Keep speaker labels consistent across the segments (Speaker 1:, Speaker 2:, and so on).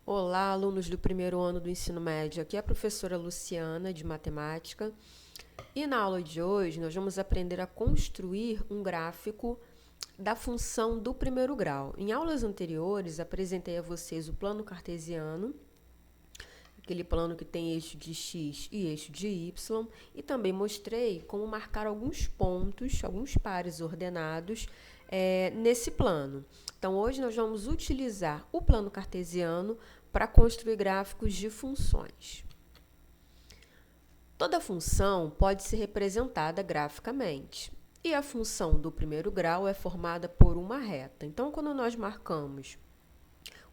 Speaker 1: Olá, alunos do primeiro ano do ensino médio. Aqui é a professora Luciana, de matemática. E na aula de hoje, nós vamos aprender a construir um gráfico da função do primeiro grau. Em aulas anteriores, apresentei a vocês o plano cartesiano, aquele plano que tem eixo de x e eixo de y, e também mostrei como marcar alguns pontos, alguns pares ordenados nesse plano. Então, hoje nós vamos utilizar o plano cartesiano para construir gráficos de funções. Toda função pode ser representada graficamente, e a função do primeiro grau é formada por uma reta. Então, quando nós marcamos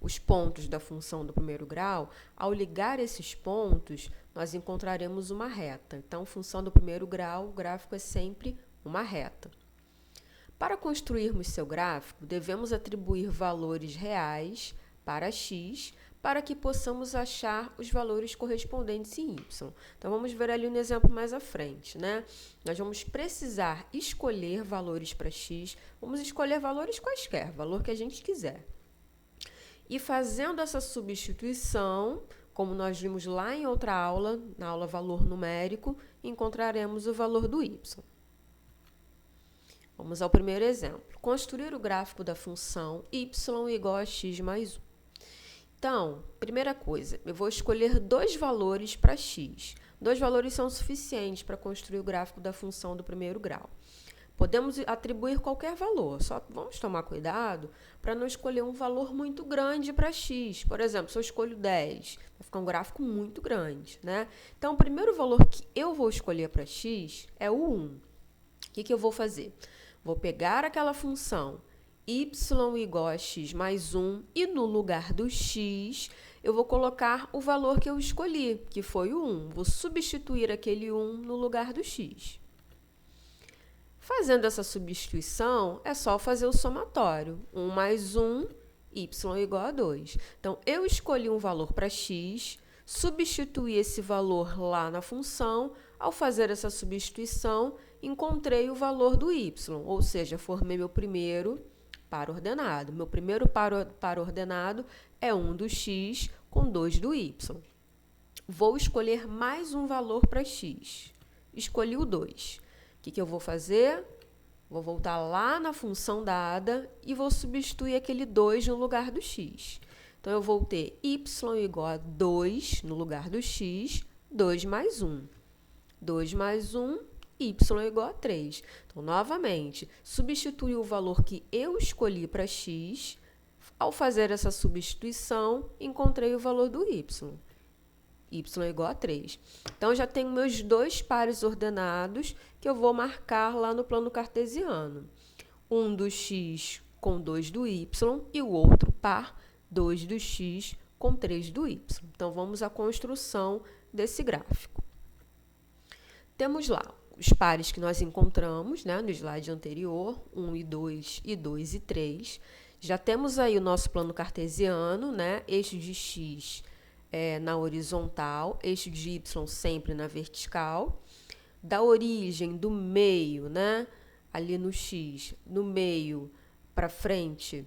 Speaker 1: os pontos da função do primeiro grau, ao ligar esses pontos, nós encontraremos uma reta. Então, função do primeiro grau, o gráfico é sempre uma reta. Para construirmos seu gráfico, devemos atribuir valores reais para x, para que possamos achar os valores correspondentes em y. Então, vamos ver ali um exemplo mais à frente, né? Nós vamos precisar escolher valores para x, vamos escolher valores quaisquer, valor que a gente quiser. E fazendo essa substituição, como nós vimos lá em outra aula, na aula valor numérico, encontraremos o valor do y. Vamos ao primeiro exemplo. Construir o gráfico da função y igual a x mais 1. Então, primeira coisa, eu vou escolher dois valores para x. Dois valores são suficientes para construir o gráfico da função do primeiro grau. Podemos atribuir qualquer valor, só vamos tomar cuidado para não escolher um valor muito grande para x. Por exemplo, se eu escolho 10, vai ficar um gráfico muito grande, né? Então, o primeiro valor que eu vou escolher para x é o 1. O que eu vou fazer? Vou pegar aquela função y igual a x mais 1 e no lugar do x eu vou colocar o valor que eu escolhi, que foi o 1. Vou substituir aquele 1 no lugar do x. Fazendo essa substituição, é só fazer o somatório. 1 mais 1, y igual a 2. Então, eu escolhi um valor para x, substituí esse valor lá na função. Ao fazer essa substituição, encontrei o valor do y, ou seja, formei meu primeiro par ordenado. Meu primeiro par ordenado é 1 do x com 2 do y. Vou escolher mais um valor para x. Escolhi o 2. O que eu vou fazer? Vou voltar lá na função dada e vou substituir aquele 2 no lugar do x. Então, eu vou ter y igual a 2 no lugar do x, 2 mais 1. 2 mais 1, y igual a 3. Então, novamente, substitui o valor que eu escolhi para x. Ao fazer essa substituição, encontrei o valor do y. Y igual a 3. Então, já tenho meus dois pares ordenados que eu vou marcar lá no plano cartesiano. Um do x com 2 do y e o outro par, 2 do x com 3 do y. Então, vamos à construção desse gráfico. Temos lá os pares que nós encontramos, né, no slide anterior, 1 e 2 e 2 e 3. Já temos aí o nosso plano cartesiano, né, eixo de x na horizontal, eixo de y sempre na vertical. Da origem, do meio, né, ali no x, no meio para frente,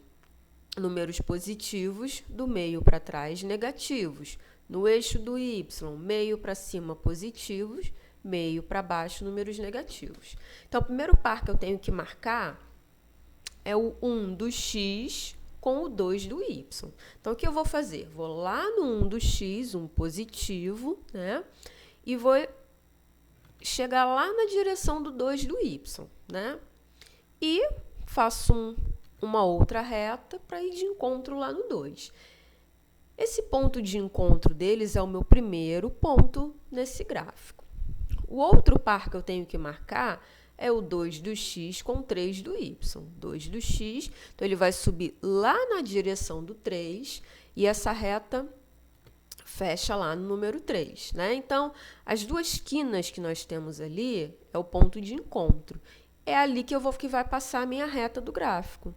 Speaker 1: números positivos, do meio para trás, negativos. No eixo do y, meio para cima, positivos, meio para baixo, números negativos. Então, o primeiro par que eu tenho que marcar é o 1 do x com o 2 do y. Então, o que eu vou fazer? Vou lá no 1 do x, um positivo, né? E vou chegar lá na direção do 2 do y, né? E faço uma outra reta para ir de encontro lá no 2. Esse ponto de encontro deles é o meu primeiro ponto nesse gráfico. O outro par que eu tenho que marcar é o 2 do x com 3 do y. 2 do x, então ele vai subir lá na direção do 3 e essa reta fecha lá no número 3, né? Então, as duas quinas que nós temos ali é o ponto de encontro. É ali que vai passar a minha reta do gráfico.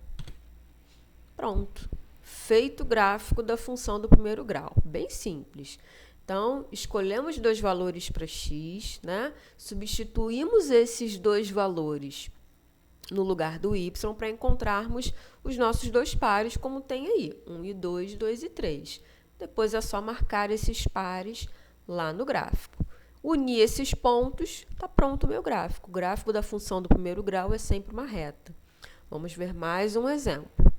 Speaker 1: Pronto. Feito o gráfico da função do primeiro grau. Bem simples. Então, escolhemos dois valores para x, né? Substituímos esses dois valores no lugar do y para encontrarmos os nossos dois pares, como tem aí, 1 e 2, 2 e 3. depois é só marcar esses pares lá no gráfico. Unir esses pontos, está pronto o meu gráfico. O gráfico da função do primeiro grau é sempre uma reta. Vamos ver mais um exemplo.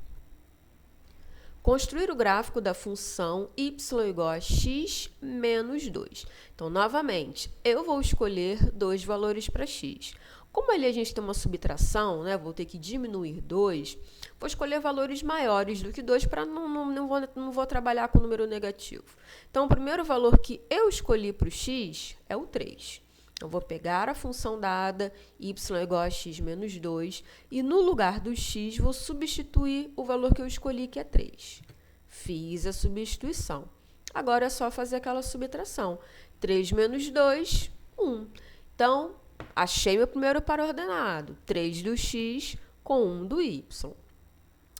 Speaker 1: Construir o gráfico da função y igual a x menos 2. Então, novamente, eu vou escolher dois valores para x. Como ali a gente tem uma subtração, né, vou ter que diminuir 2, vou escolher valores maiores do que 2 para não vou trabalhar com número negativo. Então, o primeiro valor que eu escolhi para o x é o 3. Eu vou pegar a função dada, y igual a x menos 2, e no lugar do x, vou substituir o valor que eu escolhi, que é 3. Fiz a substituição. Agora é só fazer aquela subtração. 3 menos 2, 1. Então, achei meu primeiro par ordenado. 3 do x com 1 do y.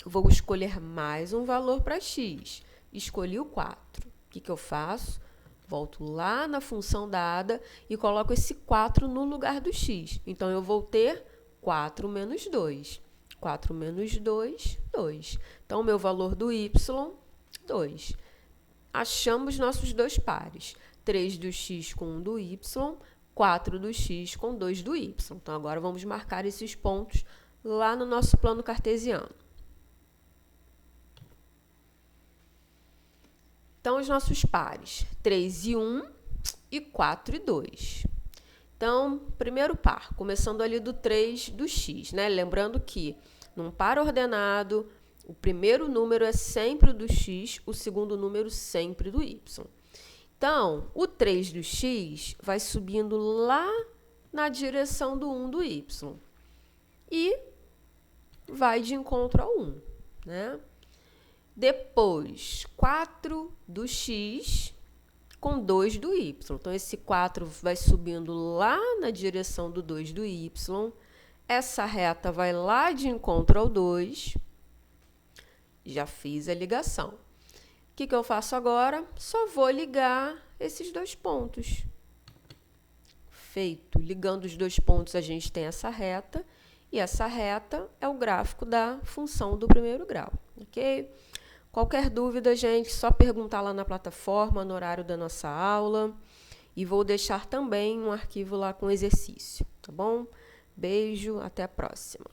Speaker 1: Vou escolher mais um valor para x. Escolhi o 4. O que eu faço? Volto lá na função dada e coloco esse 4 no lugar do x. Então, eu vou ter 4 menos 2. 4 menos 2, 2. Então, o meu valor do y, 2. Achamos nossos dois pares. 3 do x com 1 do y, 4 do x com 2 do y. Então, agora vamos marcar esses pontos lá no nosso plano cartesiano. Então, os nossos pares, 3 e 1 e 4 e 2. Então, primeiro par, começando ali do 3 do x, né? Lembrando que, num par ordenado, o primeiro número é sempre o do x, o segundo número sempre do y. Então, o 3 do x vai subindo lá na direção do 1 do y. E vai de encontro ao 1, né? Depois, 4 do x com 2 do y. Então, esse 4 vai subindo lá na direção do 2 do y. Essa reta vai lá de encontro ao 2. Já fiz a ligação. O que eu faço agora? Só vou ligar esses dois pontos. Feito. Ligando os dois pontos, a gente tem essa reta. E essa reta é o gráfico da função do primeiro grau. Ok? Qualquer dúvida, gente, só perguntar lá na plataforma, no horário da nossa aula. E vou deixar também um arquivo lá com exercício, tá bom? Beijo, até a próxima.